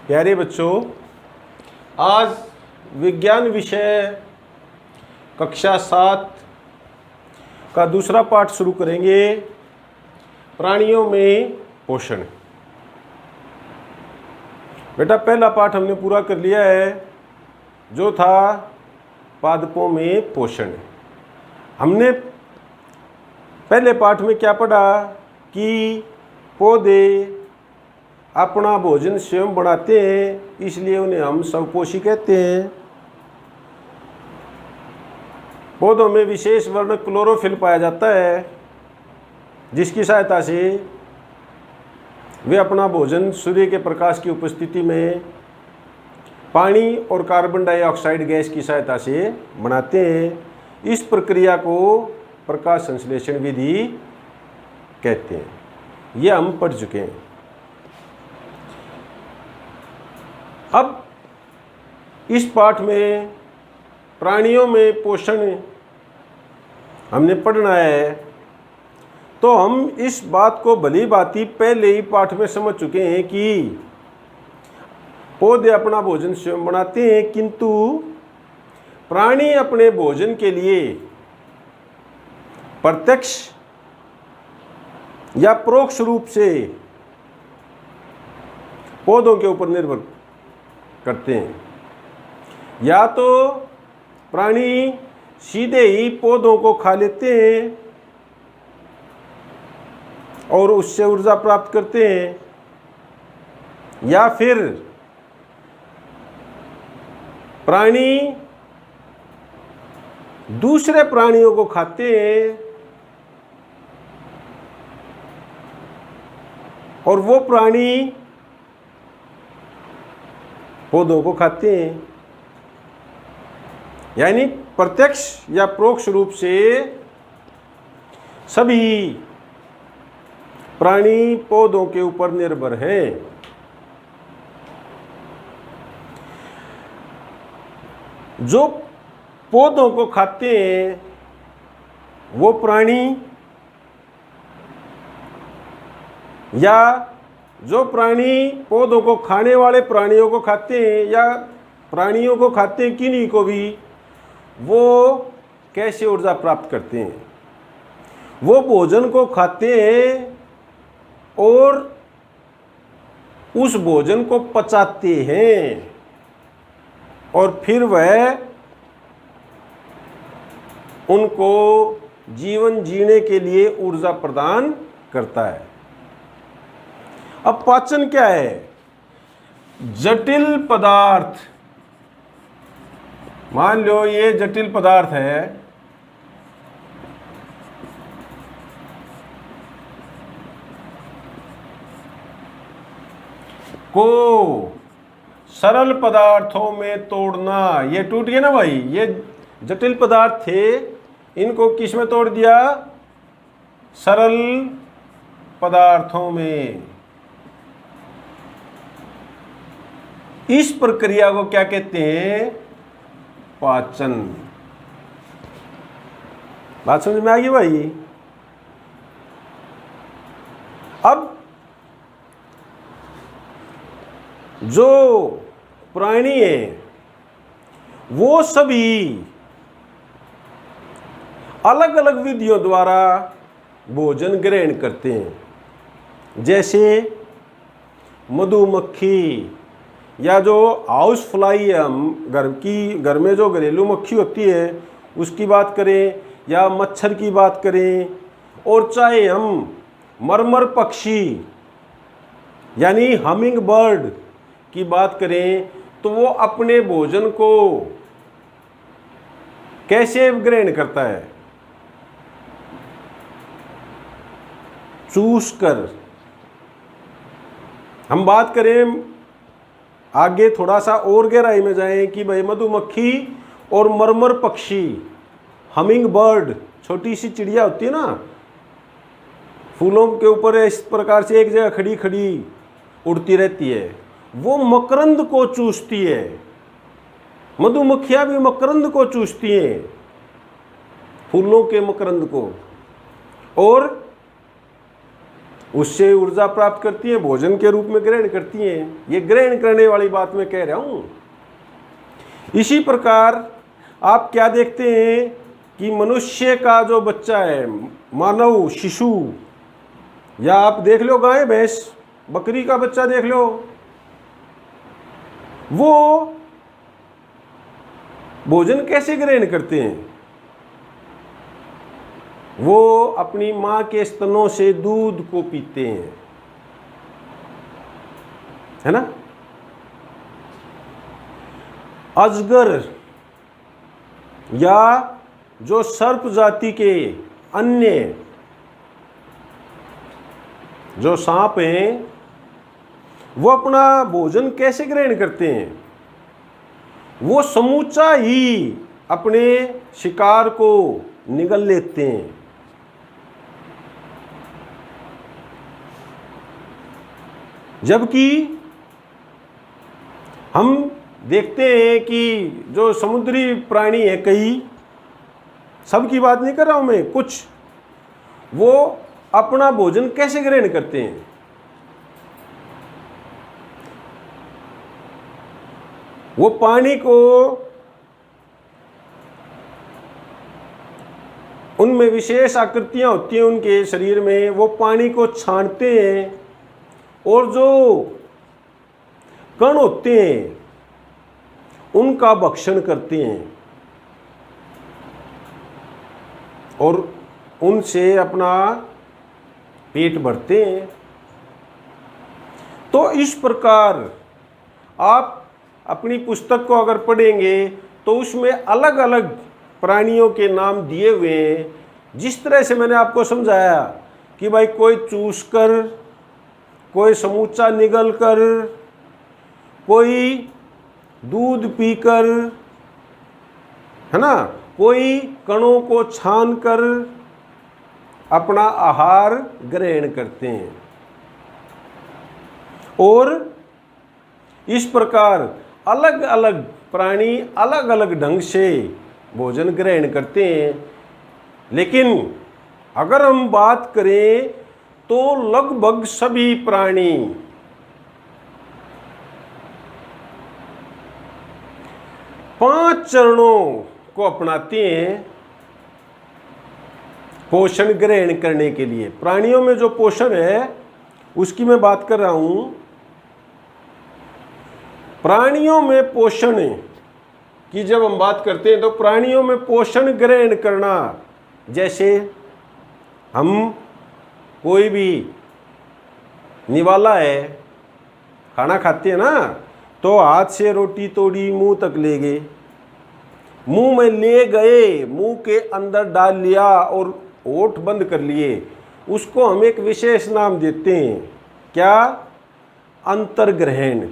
प्यारे बच्चों, आज विज्ञान विषय कक्षा 7 का दूसरा पाठ शुरू करेंगे। प्राणियों में पोषण। बेटा, पहला पाठ हमने पूरा कर लिया है, जो था पादपों में पोषण। हमने पहले पाठ में क्या पढ़ा कि पौधे अपना भोजन स्वयं बनाते हैं, इसलिए उन्हें हम स्वपोषी कहते हैं। पौधों में विशेष वर्ण क्लोरोफिल पाया जाता है, जिसकी सहायता से वे अपना भोजन सूर्य के प्रकाश की उपस्थिति में पानी और कार्बन डाइऑक्साइड गैस की सहायता से बनाते हैं। इस प्रक्रिया को प्रकाश संश्लेषण विधि कहते हैं। यह हम पढ़ चुके हैं। अब इस पाठ में प्राणियों में पोषण हमने पढ़ना है, तो हम इस बात को भली भांति पहले ही पाठ में समझ चुके हैं कि पौधे अपना भोजन स्वयं बनाते हैं, किंतु प्राणी अपने भोजन के लिए प्रत्यक्ष या परोक्ष रूप से पौधों के ऊपर निर्भर करते हैं। या तो प्राणी सीधे ही पौधों को खा लेते हैं और उससे ऊर्जा प्राप्त करते हैं, या फिर प्राणी दूसरे प्राणियों को खाते हैं और वो प्राणी पौधों को खाते हैं। यानी प्रत्यक्ष या परोक्ष रूप से सभी प्राणी पौधों के ऊपर निर्भर हैं। जो पौधों को खाते हैं वो प्राणी, या जो प्राणी पौधों को खाने वाले प्राणियों को खाते हैं या प्राणियों को खाते हैं, किन्हीं को भी, वो कैसे ऊर्जा प्राप्त करते हैं? वो भोजन को खाते हैं और उस भोजन को पचाते हैं और फिर वह उनको जीवन जीने के लिए ऊर्जा प्रदान करता है। अब पाचन क्या है? जटिल पदार्थ, मान लो ये जटिल पदार्थ है, को सरल पदार्थों में तोड़ना। ये टूट गया ना भाई, ये जटिल पदार्थ थे, इनको किस में तोड़ दिया? सरल पदार्थों में। इस प्रक्रिया को क्या कहते हैं? पाचन। बात समझ में आ गई भाई? अब जो प्राणी है वो सभी अलग अलग विधियों द्वारा भोजन ग्रहण करते हैं। जैसे मधुमक्खी या जो हाउस फ्लाई है, हम घर में जो घरेलू मक्खी होती है उसकी बात करें, या मच्छर की बात करें, और चाहे हम मरमर पक्षी यानी हमिंग बर्ड की बात करें, तो वो अपने भोजन को कैसे ग्रहण करता है? चूस कर। हम बात करें आगे, थोड़ा सा और गहराई में जाएं कि भाई मधुमक्खी और मरमर पक्षी, हमिंग बर्ड, छोटी सी चिड़िया होती है ना, फूलों के ऊपर इस प्रकार से एक जगह खड़ी खड़ी उड़ती रहती है, वो मकरंद को चूसती है। मधुमक्खियां भी मकरंद को चूसती हैं, फूलों के मकरंद को। और उससे ऊर्जा प्राप्त करती हैं, भोजन के रूप में ग्रहण करती हैं। ये ग्रहण करने वाली बात मैं कह रहा हूँ। इसी प्रकार आप क्या देखते हैं कि मनुष्य का जो बच्चा है, मानव शिशु, या आप देख लो गाय भैंस बकरी का बच्चा देख लो, वो भोजन कैसे ग्रहण करते हैं? वो अपनी मां के स्तनों से दूध को पीते हैं, है ना। अजगर या जो सर्प जाति के अन्य जो सांप हैं, वो अपना भोजन कैसे ग्रहण करते हैं? वो समूचा ही अपने शिकार को निगल लेते हैं। जबकि हम देखते हैं कि जो समुद्री प्राणी है, कई, सबकी बात नहीं कर रहा हूं मैं, कुछ, वो अपना भोजन कैसे ग्रहण करते हैं? वो पानी को, उनमें विशेष आकृतियां होती हैं उनके शरीर में, वो पानी को छानते हैं और जो कण होते हैं उनका भक्षण करते हैं और उनसे अपना पेट भरते हैं। तो इस प्रकार आप अपनी पुस्तक को अगर पढ़ेंगे तो उसमें अलग अलग प्राणियों के नाम दिए हुए हैं। जिस तरह से मैंने आपको समझाया कि भाई कोई चूस कर, कोई समूचा निगल कर, कोई दूध पीकर, है ना, कोई कणों को छान कर अपना आहार ग्रहण करते हैं। और इस प्रकार अलग अलग प्राणी अलग अलग ढंग से भोजन ग्रहण करते हैं। लेकिन अगर हम बात करें तो लगभग सभी प्राणी पांच चरणों को अपनाते हैं पोषण ग्रहण करने के लिए। प्राणियों में जो पोषण है उसकी मैं बात कर रहा हूं। प्राणियों में पोषण की जब हम बात करते हैं तो प्राणियों में पोषण ग्रहण करना, जैसे हम कोई भी निवाला है, खाना खाते हैं ना, तो हाथ से रोटी तोड़ी मुंह तक ले गए, मुंह में ले गए, मुंह के अंदर डाल लिया और होठ बंद कर लिए, उसको हम एक विशेष नाम देते हैं, क्या? अंतर्ग्रहण।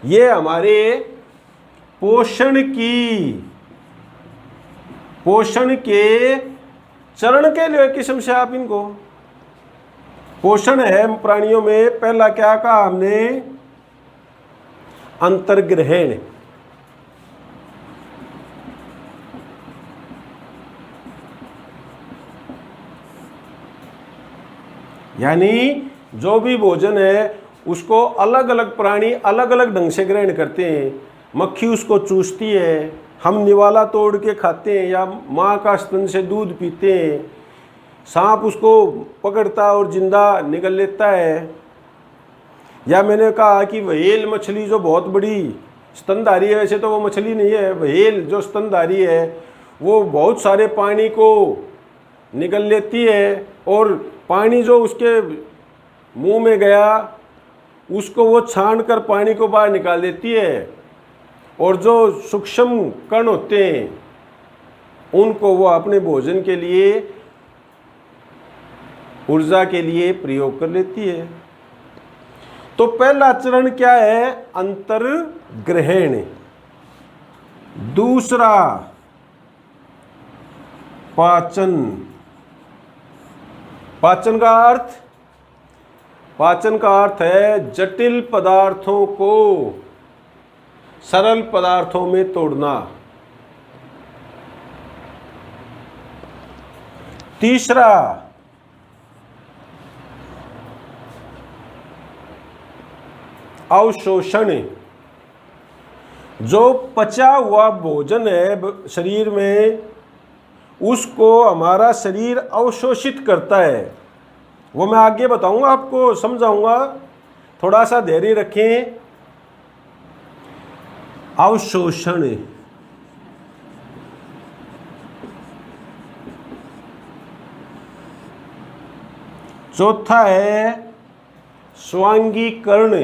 ये हमारे पोषण के चरण के लिए किस्म से आप इनको, पोषण है प्राणियों में, पहला क्या कहा हमने? अंतर्ग्रहण। यानी जो भी भोजन है उसको अलग अलग प्राणी अलग अलग ढंग से ग्रहण करते हैं। मक्खी उसको चूसती है, हम निवाला तोड़ के खाते हैं या माँ का स्तन से दूध पीते हैं, सांप उसको पकड़ता और जिंदा निगल लेता है। या मैंने कहा कि व्हेल मछली जो बहुत बड़ी स्तनधारी है, वैसे तो वो मछली नहीं है, व्हेल जो स्तनधारी है वो बहुत सारे पानी को निगल लेती है और पानी जो उसके मुंह में गया उसको वो छान कर पानी को बाहर निकाल देती है और जो सूक्ष्म कण होते हैं उनको वो अपने भोजन के लिए, ऊर्जा के लिए प्रयोग कर लेती है। तो पहला चरण क्या है? अंतर्ग्रहण। दूसरा पाचन। पाचन का अर्थ है जटिल पदार्थों को सरल पदार्थों में तोड़ना। तीसरा अवशोषण, जो पचा हुआ भोजन है शरीर में उसको हमारा शरीर अवशोषित करता है। वो मैं आगे बताऊंगा, आपको समझाऊंगा, थोड़ा सा धैर्य रखें। अवशोषण, चौथा है स्वांगीकरण,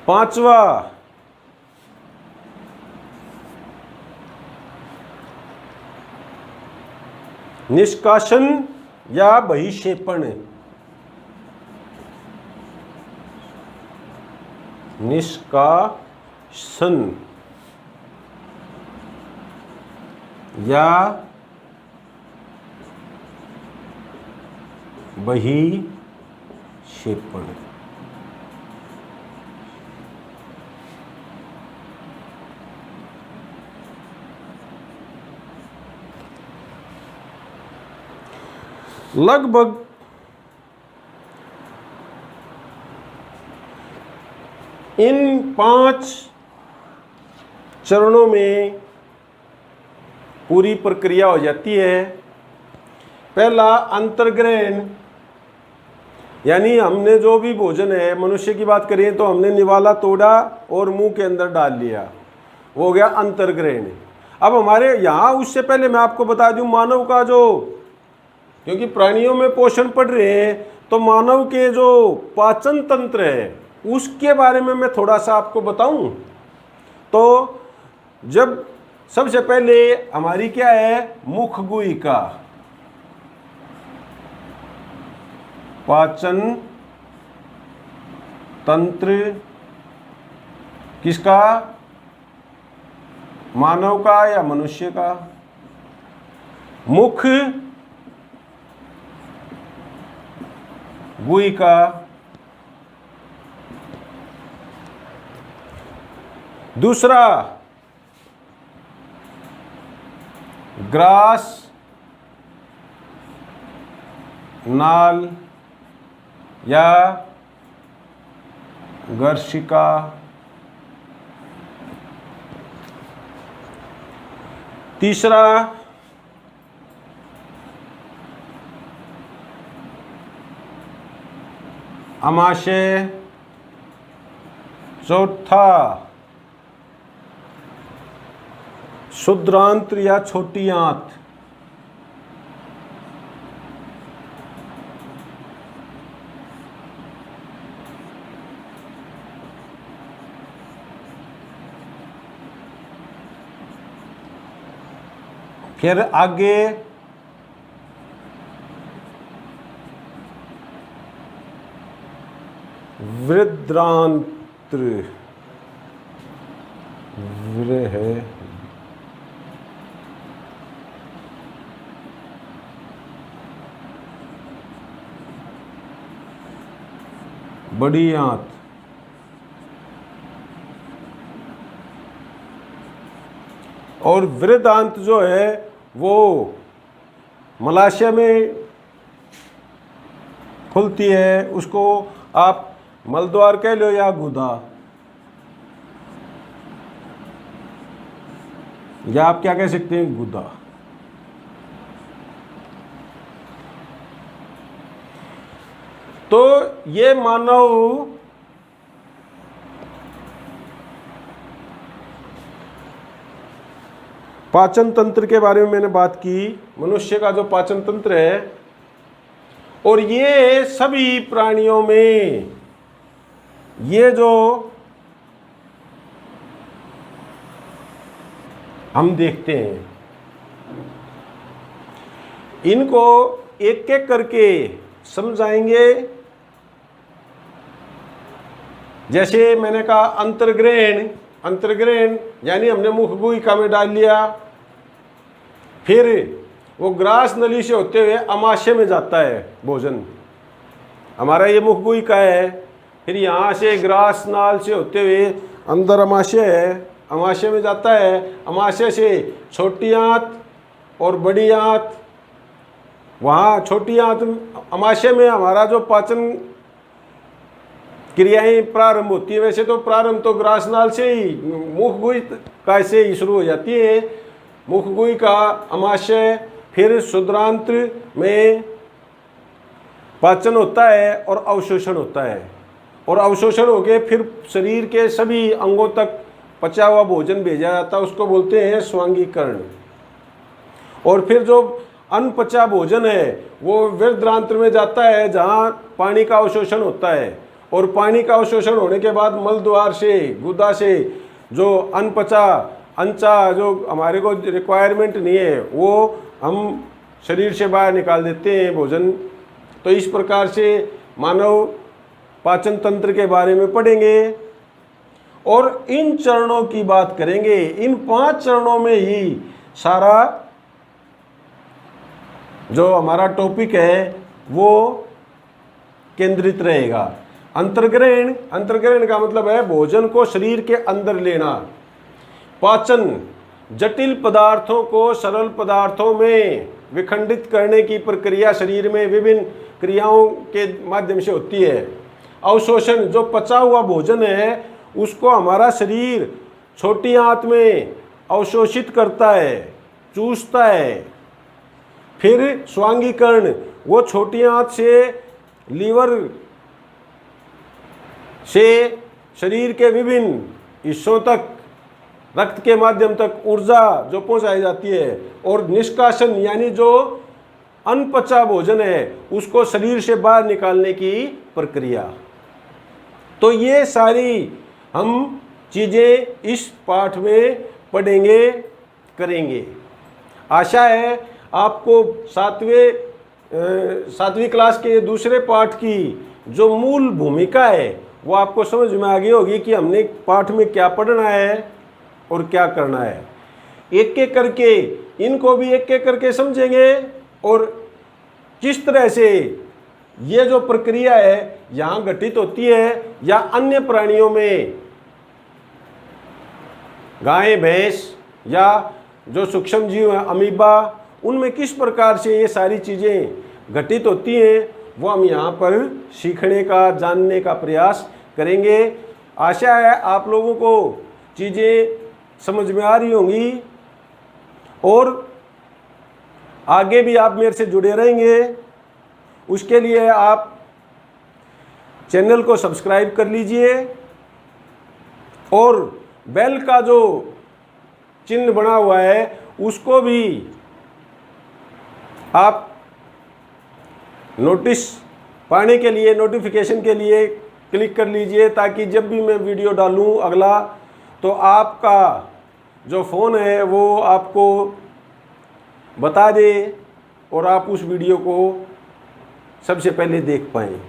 पांचवा निष्कासन या बहिक्षेपण, निष्कासन या बहिक्षेपण। लगभग इन 5 चरणों में पूरी प्रक्रिया हो जाती है। पहला अंतर्ग्रहण, यानी हमने जो भी भोजन है, मनुष्य की बात करें तो हमने निवाला तोड़ा और मुंह के अंदर डाल लिया, वो हो गया अंतर्ग्रहण। अब हमारे यहाँ, उससे पहले मैं आपको बता दूं, मानव का जो, क्योंकि प्राणियों में पोषण पढ़ रहे हैं तो मानव के जो पाचन तंत्र है उसके बारे में मैं थोड़ा सा आपको बताऊं। तो जब सबसे पहले हमारी क्या है, मुख गुहिका, पाचन तंत्र किसका, मानव का या मनुष्य का। मुख गुहिका, दूसरा ग्रास नाल या गर्शिका, तीसरा अमाशय, चौथा शुद्रांत्र या छोटी आंत, फिर आगे वृद्रांत्र, है बड़ी आंत, और वृद्धांत जो है वो मलाशय में खुलती है, उसको आप मलद्वार कह लो या गुदा, या आप क्या कह सकते हैं, गुदा। तो ये मानव पाचन तंत्र के बारे में मैंने बात की, मनुष्य का जो पाचन तंत्र है, और ये सभी प्राणियों में ये जो हम देखते हैं, इनको एक एक करके समझाएंगे। जैसे मैंने कहा अंतर्ग्रहण, अंतर्ग्रहण यानी हमने मुख गुहिका में डाल लिया, फिर वो ग्रास नली से होते हुए अमाशय में जाता है भोजन, हमारा ये मुख गुहिका है, फिर यहाँ से ग्रास नाल से होते हुए अंदर अमाशय है, अमाशय में जाता है, अमाशय से छोटी आंत और बड़ी आंत, वहाँ छोटी आंत अमाशय में हमारा जो पाचन क्रियाएं प्रारंभ होती है। वैसे तो प्रारंभ तो ग्रासनाल से ही, मुख गुही का से ही शुरू हो जाती है। मुख गुही का अमाशय, फिर शुद्रांत्र में पाचन होता है और अवशोषण होता है, और अवशोषण होके फिर शरीर के सभी अंगों तक पचा हुआ भोजन भेजा जाता है, उसको बोलते हैं स्वांगीकरण। और फिर जो अनपचा भोजन है वो वृद्धांत्र में जाता है, जहाँ पानी का अवशोषण होता है, और पानी का अवशोषण होने के बाद मल द्वार से, गुदा से जो अनपचा अंचा जो हमारे को रिक्वायरमेंट नहीं है वो हम शरीर से बाहर निकाल देते हैं भोजन। तो इस प्रकार से मानव पाचन तंत्र के बारे में पढ़ेंगे और इन चरणों की बात करेंगे। इन 5 चरणों में ही सारा जो हमारा टॉपिक है वो केंद्रित रहेगा। अंतर्ग्रहण, अंतर्ग्रहण का मतलब है भोजन को शरीर के अंदर लेना। पाचन, जटिल पदार्थों को सरल पदार्थों में विखंडित करने की प्रक्रिया शरीर में विभिन्न क्रियाओं के माध्यम से होती है। अवशोषण, जो पचा हुआ भोजन है उसको हमारा शरीर छोटी आंत में अवशोषित करता है, चूसता है। फिर स्वांगीकरण, वो छोटी आंत से लीवर से शरीर के विभिन्न हिस्सों तक रक्त के माध्यम तक ऊर्जा जो पहुंचाई जाती है। और निष्कासन, यानी जो अनपचा भोजन है उसको शरीर से बाहर निकालने की प्रक्रिया। तो ये सारी हम चीज़ें इस पाठ में पढ़ेंगे, करेंगे। आशा है आपको सातवीं क्लास के दूसरे पाठ की जो मूल भूमिका है वो आपको समझ में आ गई होगी कि हमने पाठ में क्या पढ़ना है और क्या करना है। एक एक करके इनको भी एक एक करके समझेंगे, और किस तरह से ये जो प्रक्रिया है यहाँ घटित होती है या अन्य प्राणियों में, गाय, भैंस या जो सूक्ष्म जीव हैं अमीबा, उनमें किस प्रकार से ये सारी चीज़ें घटित होती हैं, वो हम यहाँ पर सीखने का, जानने का प्रयास करेंगे। आशा है आप लोगों को चीज़ें समझ में आ रही होंगी और आगे भी आप मेरे से जुड़े रहेंगे। उसके लिए आप चैनल को सब्सक्राइब कर लीजिए और बेल का जो चिन्ह बना हुआ है उसको भी आप नोटिस पाने के लिए, नोटिफिकेशन के लिए क्लिक कर लीजिए, ताकि जब भी मैं वीडियो डालूं अगला तो आपका जो फ़ोन है वो आपको बता दे और आप उस वीडियो को सबसे पहले देख पाएँ।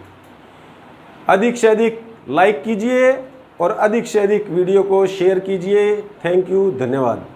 अधिक से अधिक लाइक कीजिए और अधिक से अधिक वीडियो को शेयर कीजिए। थैंक यू, धन्यवाद।